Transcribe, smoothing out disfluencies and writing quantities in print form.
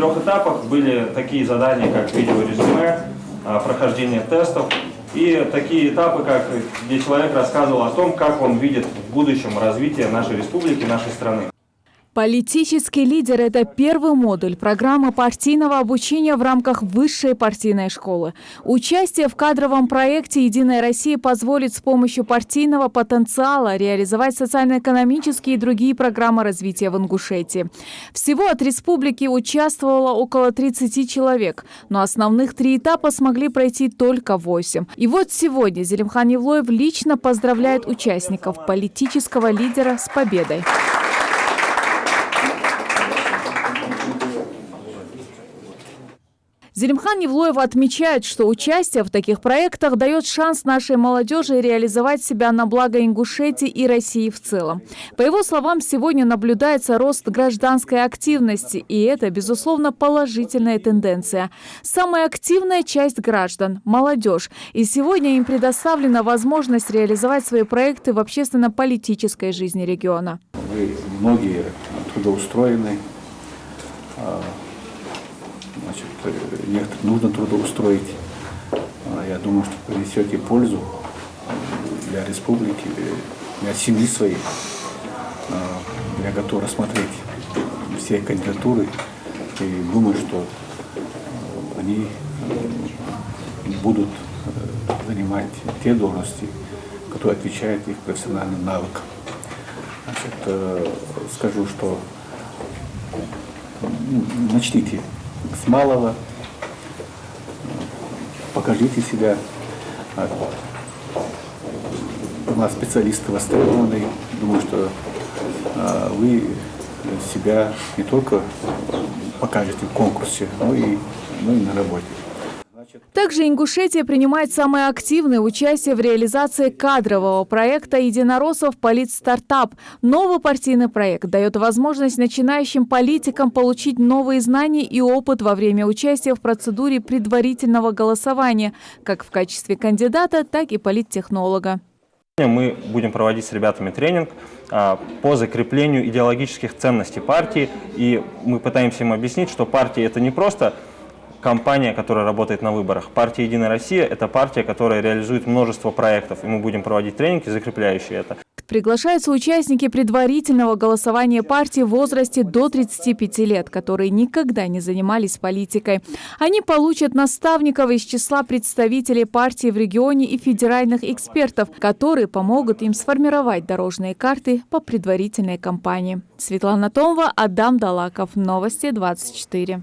трех этапах были такие задания, как видеорезюме, прохождение тестов и такие этапы, где человек рассказывал о том, как он видит в будущем развитие нашей республики, нашей страны. Политический лидер – это первый модуль программы партийного обучения в рамках высшей партийной школы. Участие в кадровом проекте «Единая Россия» позволит с помощью партийного потенциала реализовать социально-экономические и другие программы развития в Ингушетии. Всего от республики участвовало около 30 человек, но основных 3 этапа смогли пройти только 8. И вот сегодня Зелимхан Евлоев лично поздравляет участников политического лидера с победой. Зелимхан Евлоев отмечает, что участие в таких проектах дает шанс нашей молодежи реализовать себя на благо Ингушетии и России в целом. По его словам, сегодня наблюдается рост гражданской активности, и это, безусловно, положительная тенденция. Самая активная часть граждан – молодежь, и сегодня им предоставлена возможность реализовать свои проекты в общественно-политической жизни региона. Многие трудоустроены. Некоторых нужно трудоустроить. Я думаю, что принесете пользу для республики, для семьи своей. Я готов рассмотреть все кандидатуры и думаю, что они будут занимать те должности, которые отвечают их профессиональным навыкам. Скажу, что начните с малого, покажите себя. У нас специалисты востребованные. Думаю, что вы себя не только покажете в конкурсе, но и на работе. Также Ингушетия принимает самое активное участие в реализации кадрового проекта «Единороссов Политстартап». Новый партийный проект дает возможность начинающим политикам получить новые знания и опыт во время участия в процедуре предварительного голосования, как в качестве кандидата, так и политтехнолога. Мы будем проводить с ребятами тренинг по закреплению идеологических ценностей партии, и мы пытаемся им объяснить, что партия – это не просто компания, которая работает на выборах. Партия «Единая Россия» – это партия, которая реализует множество проектов, и мы будем проводить тренинги, закрепляющие это. Приглашаются участники предварительного голосования партии в возрасте до 35 лет, которые никогда не занимались политикой. Они получат наставников из числа представителей партии в регионе и федеральных экспертов, которые помогут им сформировать дорожные карты по предварительной кампании. Светлана Томова, Адам Далаков. Новости 24.